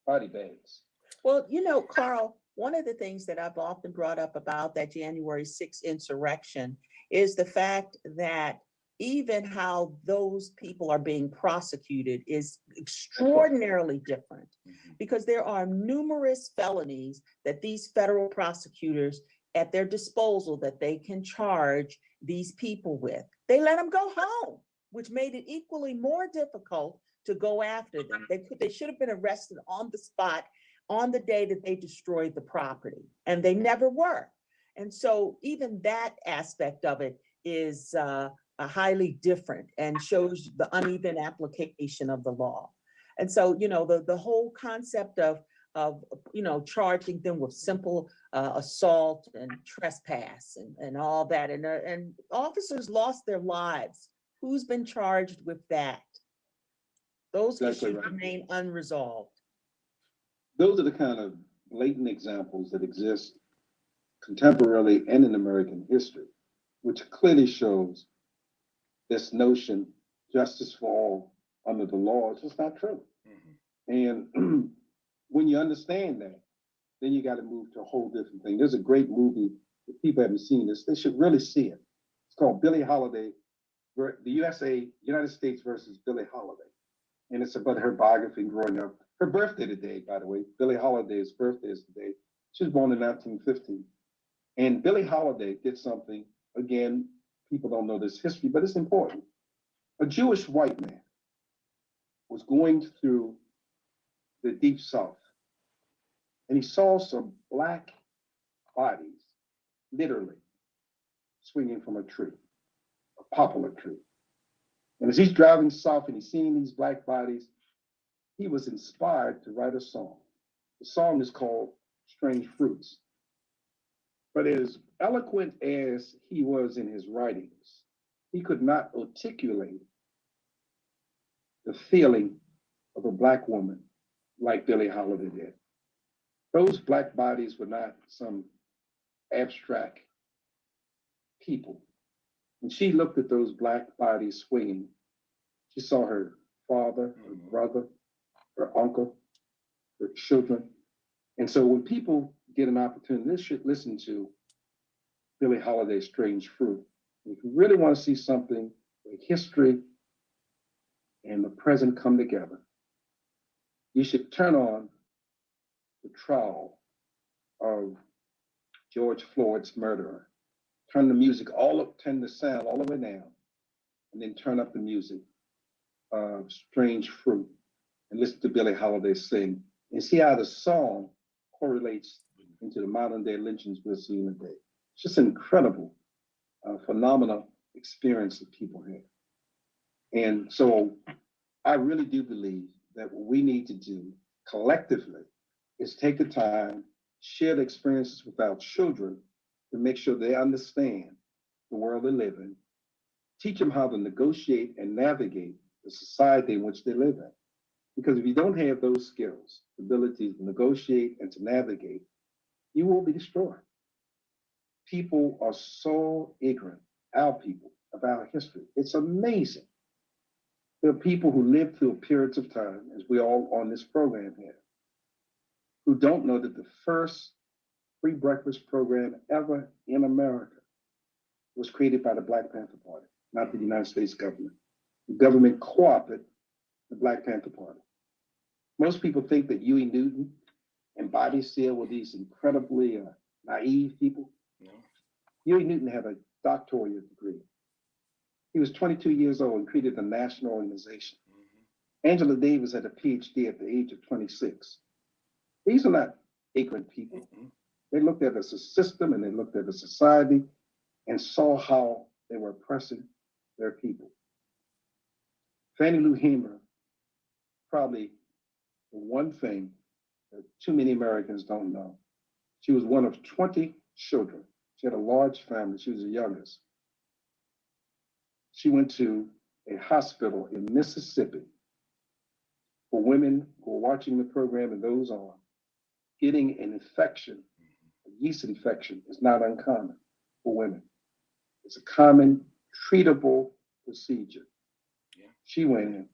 body bags. Well, Karl, one of the things that I've often brought up about that January 6th insurrection is the fact that even how those people are being prosecuted is extraordinarily different, because there are numerous felonies that these federal prosecutors at their disposal that they can charge these people with. They let them go home, which made it equally more difficult to go after them. They should have been arrested on the spot on the day that they destroyed the property, and they never were. And so even that aspect of it is highly different and shows the uneven application of the law. And so, the whole concept of of, charging them with simple assault and trespass and all that. And officers lost their lives. Who's been charged with that? Those Exactly issues right. remain unresolved. Those are the kind of blatant examples that exist contemporarily and in American history, which clearly shows this notion, justice for all under the law, is just not true. And when you understand that, then you got to move to a whole different thing. There's a great movie, if people haven't seen this, they should really see it. It's called Billie Holiday, the United States versus Billie Holiday. And it's about her biography growing up. Her birthday today, by the way, Billie Holiday's birthday is today. She was born in 1915. And Billie Holiday did something, again, people don't know this history, but it's important. A Jewish white man was going through the Deep South, and he saw some black bodies, literally, swinging from a tree, a poplar tree. And as he's driving south and he's seeing these black bodies, he was inspired to write a song. The song is called Strange Fruits. But as eloquent as he was in his writings, he could not articulate the feeling of a black woman like Billie Holiday did. Those black bodies were not some abstract people. When she looked at those black bodies swinging, she saw her father, her brother, her uncle, her children. And so when people get an opportunity, they should listen to Billie Holiday's Strange Fruit. If you really want to see something where history and the present come together, you should turn on the trial of George Floyd's murderer. Turn the music turn the sound all the way down, and then turn up the music of Strange Fruit and listen to Billie Holiday sing and see how the song correlates into the modern day lynchings we're seeing today. It's just an incredible, phenomenal experience that people have. And so I really do believe that what we need to do collectively is take the time, share the experiences with our children to make sure they understand the world they live in, teach them how to negotiate and navigate the society in which they live in. Because if you don't have those skills, ability to negotiate and to navigate, you will be destroyed. People are so ignorant, our people, of our history. It's amazing. There are people who lived through periods of time, as we all on this program here, who don't know that the first free breakfast program ever in America was created by the Black Panther Party, not the United States government. The government co-opted the Black Panther Party. Most people think that Huey Newton and Bobby Seale were these incredibly naive people. No. Huey Newton had a doctoral degree. He was 22 years old and created a national organization. Angela Davis had a PhD at the age of 26. These are not ignorant people. They looked at it as a system and they looked at a society and saw how they were oppressing their people. Fannie Lou Hamer, probably the one thing that too many Americans don't know. She was one of 20 children. She had a large family. She was the youngest. She went to a hospital in Mississippi for women who were watching the program and those on. Getting an infection, a yeast infection, is not uncommon for women. It's a common treatable procedure. Yeah. She went in,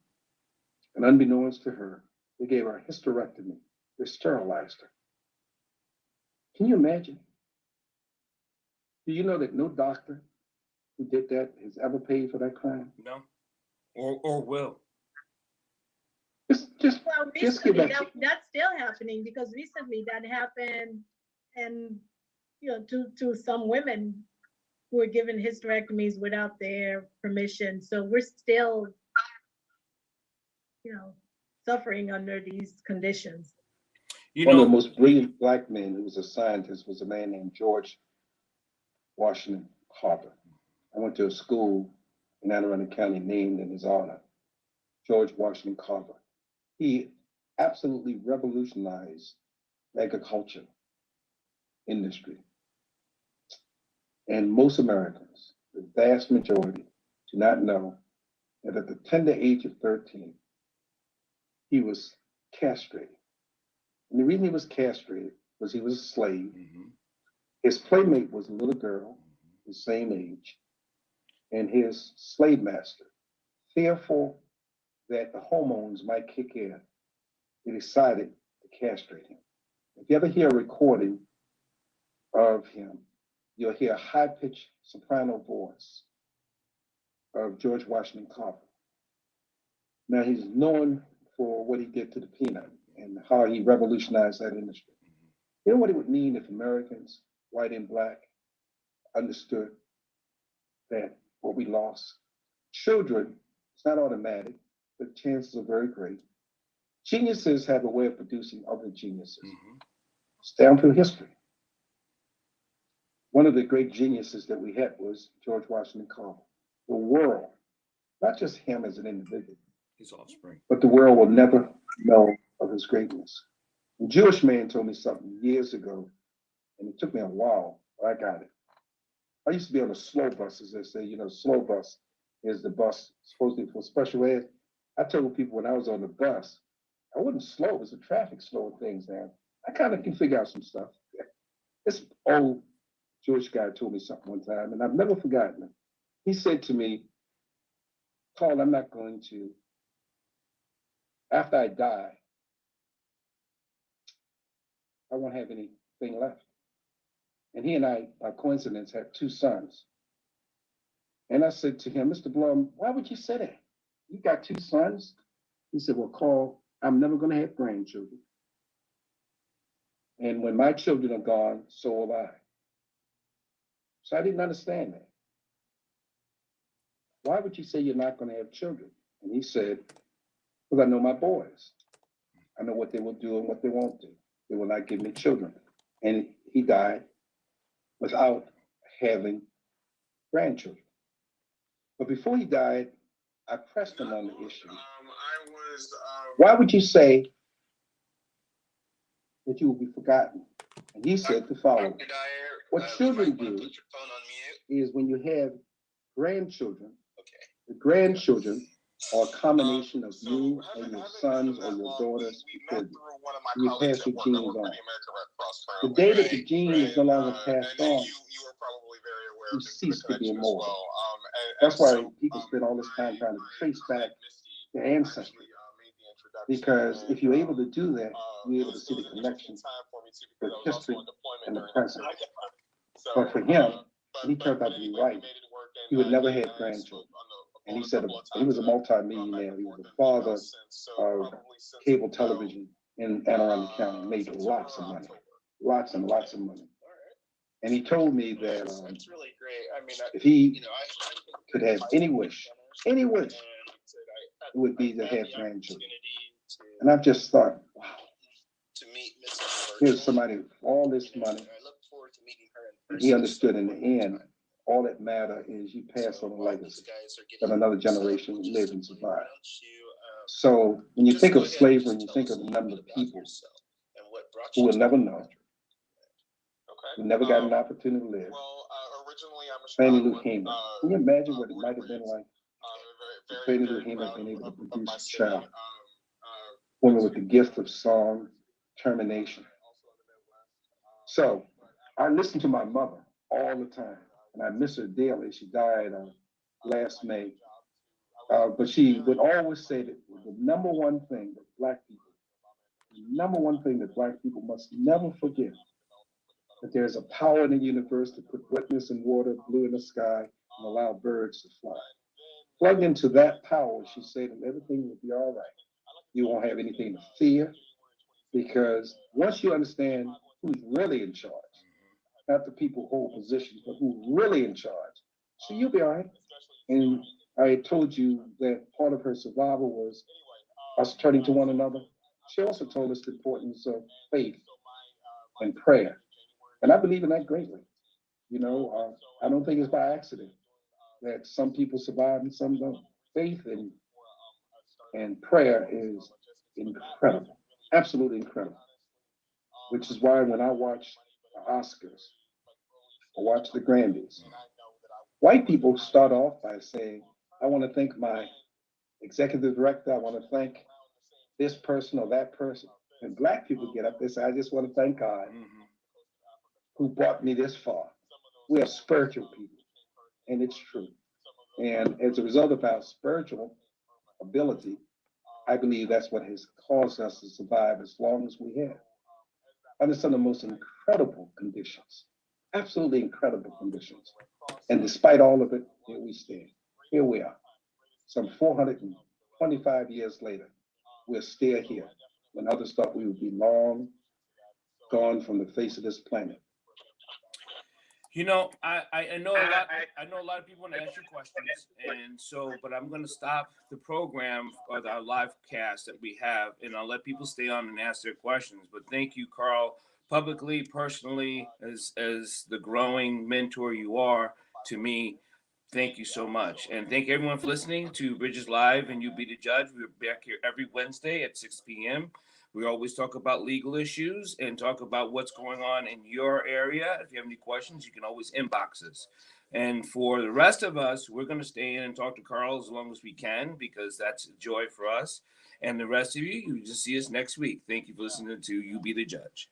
and unbeknownst to her, they gave her a hysterectomy. They sterilized her. Can you imagine? Do you know that no doctor who did that has ever paid for that crime? No. Or will. Just Well, Just get recently, back that's still happening because recently that happened, and to some women who were given hysterectomies without their permission. So we're still, suffering under these conditions. one of the most brilliant Black men who was a scientist was a man named George Washington Carver. I went to a school in Anne Arundel County named in his honor, George Washington Carver. He absolutely revolutionized agriculture industry. And most Americans, the vast majority, do not know that at the tender age of 13, he was castrated. And the reason he was castrated was he was a slave. His playmate was a little girl, the same age, and his slave master, fearful that the hormones might kick in, he decided to castrate him. If you ever hear a recording of him, you'll hear a high-pitched soprano voice of George Washington Carver. Now, he's known for what he did to the peanut and how he revolutionized that industry. You know what it would mean if Americans, white and black, understood that what we lost? Children, it's not automatic, but chances are very great. Geniuses have a way of producing other geniuses. It's down through history. One of the great geniuses that we had was George Washington Carver. The world, not just him as an individual, His offspring. but the world will never know of his greatness. A Jewish man told me something years ago, and it took me a while, but I got it. I used to be on the slow buses. They say, slow bus is the bus supposed to be for special ed. I told people when I was on the bus, I wasn't slow. It was the traffic slowing things down. I kind of can figure out some stuff. This old Jewish guy told me something one time, and I've never forgotten it. He said to me, Carl, I'm not going to, after I die, I won't have anything left. And he and I, by coincidence, had 2 sons. And I said to him, Mr. Blum, why would you say that? You got 2 sons? He said, well, Carl, I'm never going to have grandchildren. And when my children are gone, so will I. So I didn't understand that. Why would you say you're not going to have children? And he said, because I know my boys. I know what they will do and what they won't do. They will not give me children. And he died without having grandchildren. But before he died, I pressed him on the issue. Why would you say that you will be forgotten? And he said the following. What children do is when you have grandchildren, the grandchildren are a combination of you and your sons or your daughters before you. You pass your genes on. The day that the gene is no longer passed on, you cease to be immortal. That's why people spend all this time trying to trace back their ancestry. Because if you're able to do that, you're able to see the connection with history and the present. But for him, he turned out to be right. He would never have grandchildren. And he said he was a multi-millionaire. He was the father of cable television in Anne Arundel County, made lots of money, lots and lots of money. And he told me that if he could have any wish, it would be to have grandchildren. And I just thought, wow, here's somebody with all this money. He understood in the end, all that matter is you pass on a legacy that another generation will live and survive. So when you think of slavery, you think of the number of people who will never know, who never got an opportunity to live. Fannie Lou Hamer. Can you imagine what it might have been like if Fannie Lou Hamer had been able to produce a child? Woman with the gift of song, determination. So I listened to my mother all the time, and I miss her dearly. She died last May. But she would always say that the number one thing that Black people must never forget, that there's a power in the universe to put wetness in water, blue in the sky, and allow birds to fly. Plug into that power, she said, and everything will be all right. You won't have anything to fear, because once you understand who's really in charge, not the people who hold positions, but who's really in charge, so you'll be all right. And I told you that part of her survival was us turning to one another. She also told us the importance of faith and prayer. And I believe in that greatly. I don't think it's by accident that some people survive and some don't. Faith and prayer is incredible, absolutely incredible. which is why when I watch the Oscars or watch the Grammys, white people start off by saying, I want to thank my executive director, I want to thank this person or that person. And black people get up, they say, I just want to thank God who brought me this far. We are spiritual people, and it's true. And as a result of our spiritual ability, I believe that's what has caused us to survive as long as we have. Under some of the most incredible conditions, absolutely incredible conditions. And despite all of it, here we stand. Here we are. Some 425 years later, we're still here when others thought we would be long gone from the face of this planet. You know, I know a lot of people want to ask you questions, and so, but I'm going to stop the program or our live cast that we have, and I'll let people stay on and ask their questions. But thank you, Karl, publicly, personally, as the growing mentor you are to me. Thank you so much, and thank everyone for listening to Bridges Live and You Be the Judge. We're back here every Wednesday at 6 p.m. We always talk about legal issues and talk about what's going on in your area. If you have any questions, you can always inbox us. And for the rest of us, we're going to stay in and talk to Karl as long as we can, because that's a joy for us. And the rest of you, you just see us next week. Thank you for listening to You Be the Judge.